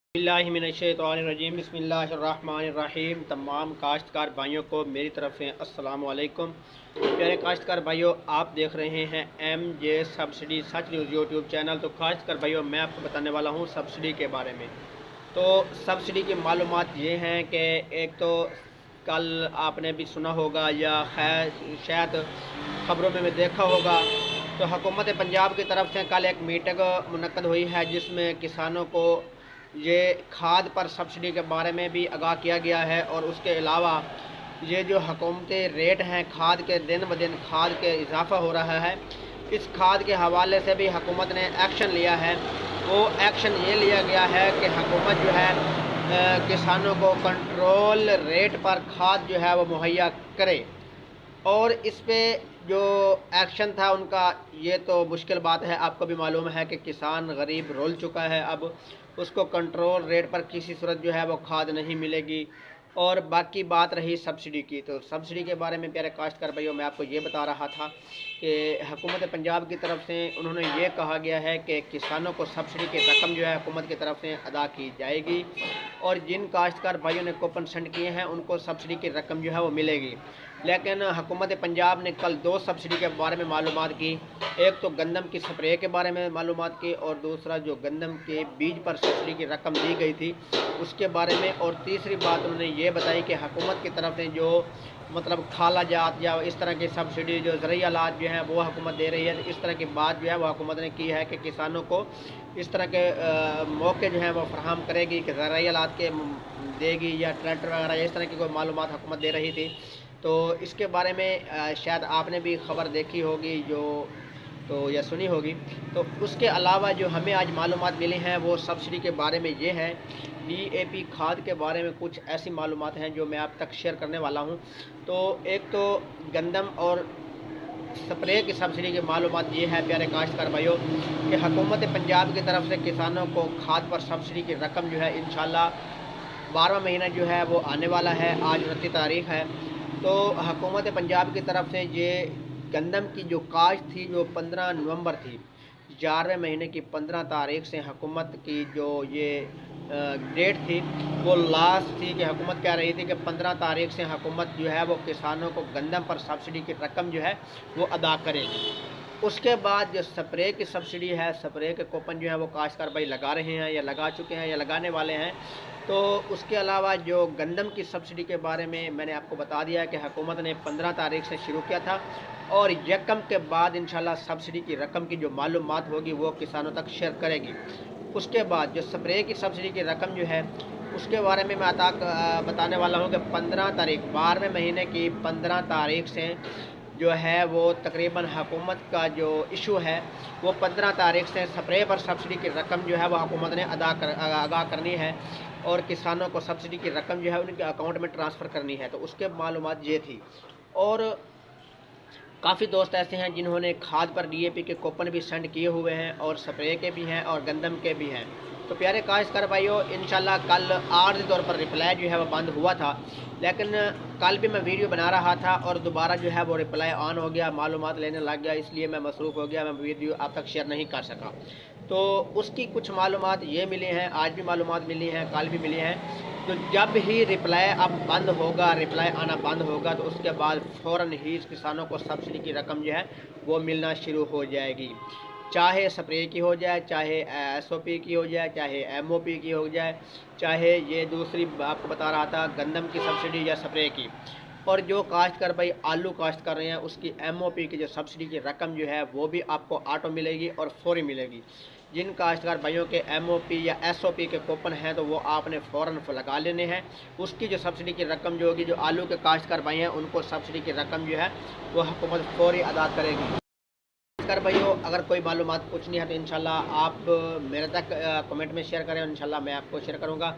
बिस्मिल्लाहिर्रहमानिर्रहीम बिस्मिल्लाहिर्रहमानिर्रहीम। तमाम काश्तकार भाइयों को मेरी तरफ से अस्सलाम वालेकुम। प्यारे काश्तकार भाइयों, आप देख रहे हैं MJ सब्सिडी सच न्यूज़ यूट्यूब चैनल। तो काश्तकार भाइयों, मैं आपको बताने वाला हूं सब्सिडी के बारे में। तो सब्सिडी की मालूमात ये हैं कि एक तो कल आपने भी सुना होगा या खैर शायद ख़बरों में देखा होगा, तो हुकूमत पंजाब की तरफ से कल एक मीटिंग मुनक्कद हुई है जिसमें किसानों को ये खाद पर सब्सिडी के बारे में भी आगाह किया गया है। और उसके अलावा ये जो हुकूमती रेट हैं खाद के, दिन ब दिन खाद के इजाफ़ा हो रहा है, इस खाद के हवाले से भी हुकूमत ने एक्शन लिया है। वो एक्शन ये लिया गया है कि हुकूमत जो है किसानों को कंट्रोल रेट पर खाद जो है वो मुहैया करे। और इस पे जो एक्शन था उनका, ये तो मुश्किल बात है, आपको भी मालूम है कि किसान गरीब रोल चुका है। अब उसको कंट्रोल रेट पर किसी सूरत जो है वो खाद नहीं मिलेगी। और बाकी बात रही सब्सिडी की, तो सब्सिडी के बारे में प्यारे काश्तकार भाइयों मैं आपको ये बता रहा था कि हुकूमत पंजाब की तरफ से उन्होंने ये कहा गया है कि किसानों को सब्सिडी की रकम जो है हुकूमत की तरफ से अदा की जाएगी। और जिन काश्तकार भाइयों ने कूपन सेंड किए हैं उनको सब्सिडी की रकम जो है वो मिलेगी। लेकिन हुकूमत पंजाब ने कल दो सब्सिडी के बारे में मालूमात की। एक तो गंदम की स्प्रे के बारे में मालूमात की, और दूसरा जो गंदम के बीज पर सब्सिडी की रकम दी गई थी उसके बारे में। और तीसरी बात उन्होंने ये बताई कि हुकूमत की तरफ से जो मतलब खाला जात या इस तरह की सब्सिडी जो ज़रूरी आलात जो हैं वो हुकूमत दे रही है। इस तरह की बात जो है वो हुकूमत ने की है कि किसानों को इस तरह के मौके जो हैं वो फराहम करेगी कि ज़रूरी आलात के देगी या ट्रैक्टर वगैरह इस तरह की कोई मालूमात हुकूमत दे रही थी। तो इसके बारे में शायद आपने भी ख़बर देखी होगी जो तो या सुनी होगी। तो उसके अलावा जो हमें आज मालूमात मिली हैं वो सब्सिडी के बारे में ये है। DAP खाद के बारे में कुछ ऐसी मालूमात हैं जो मैं आप तक शेयर करने वाला हूँ। तो एक तो गंदम और स्प्रे की सब्सिडी की मालूमात ये है प्यारे काश्तकार भाइयों कि हुकूमत पंजाब की तरफ से किसानों को खाद पर सब्सिडी की रकम जो है इंशाल्लाह 12वां महीना जो है वो आने वाला है। आज 29 तारीख़ है। तो हुकूमत पंजाब की तरफ से ये गंदम की जो काश्त थी जो 15 नवंबर थी, 11वें महीने की 15 तारीख से हुकूमत की जो ये डेट थी वो लास्ट थी कि हुकूमत कह रही थी कि 15 तारीख से हुकूमत जो है वो किसानों को गंदम पर सब्सिडी की रकम जो है वो अदा करेगी। उसके बाद जो स्प्रे की सब्सिडी है, स्प्रे के कूपन जो है वो काश्तकार भाई लगा रहे हैं या लगा चुके हैं या लगाने वाले हैं। तो उसके अलावा जो गंदम की सब्सिडी के बारे में मैंने आपको बता दिया है कि हुकूमत ने 15 तारीख से शुरू किया था और यकम के बाद इंशाल्लाह सब्सिडी की रकम की जो मालूमात होगी वो किसानों तक शेयर करेगी। उसके बाद जो स्प्रे की सब्सिडी की रकम जो है उसके बारे में मैं बताने वाला हूँ कि 15 तारीख 12वें महीने की 15 तारीख से जो है वो तकरीबन हुकूमत का जो इशू है वो 15 तारीख से स्प्रे पर सब्सिडी की रकम जो है वो हुकूमत ने आगाह करनी है और किसानों को सब्सिडी की रकम जो है उनके अकाउंट में ट्रांसफ़र करनी है। तो उसके मालूमात ये थी। और काफ़ी दोस्त ऐसे हैं जिन्होंने खाद पर DAP के कूपन भी सेंड किए हुए हैं और स्प्रे के भी हैं और गंदम के भी हैं। तो प्यारे काश्तकार भाइयों, इंशाल्लाह कल आर्जी तौर पर रिप्लाई जो है वो बंद हुआ था, लेकिन कल भी मैं वीडियो बना रहा था और दोबारा जो है वो रिप्लाई ऑन हो गया, मालूमात लेने लग गया, इसलिए मैं मसरूफ़ हो गया, मैं वीडियो आप तक शेयर नहीं कर सका। तो उसकी कुछ मालूमात ये मिली हैं, आज भी मालूमात मिली हैं, कल भी मिली हैं। तो जब ही रिप्लाई अब बंद होगा, रिप्लाई आना बंद होगा, तो उसके बाद फ़ौरन ही किसानों को सब्सिडी की रकम जो है वो मिलना शुरू हो जाएगी। चाहे स्प्रे की हो जाए, चाहे SOP की हो जाए, चाहे MOP की हो जाए, चाहे ये दूसरी आपको बता रहा था गंदम की सब्सिडी या स्प्रे की। और जो काश्तकार भाई आलू काश्त कर रहे हैं उसकी MOP की जो सब्सिडी की रकम जो है वो भी आपको ऑटो मिलेगी और फौरी मिलेगी। जिन काश्तकार भाइयों के MOP या SOP के कूपन हैं तो वो आपने फ़ौरन लगा लेने हैं। उसकी जो सब्सिडी की रकम जो होगी, जो आलू के काश्तकार भाई हैं उनको सब्सिडी की रकम जो है वो हुकूमत फौरी अदा करेगी। काश्तकार भाइयों, अगर कोई मालूमात पूछनी है तो इंशाल्लाह आप मेरे तक कमेंट में शेयर करें, इंशाल्लाह मैं आपको शेयर करूँगा।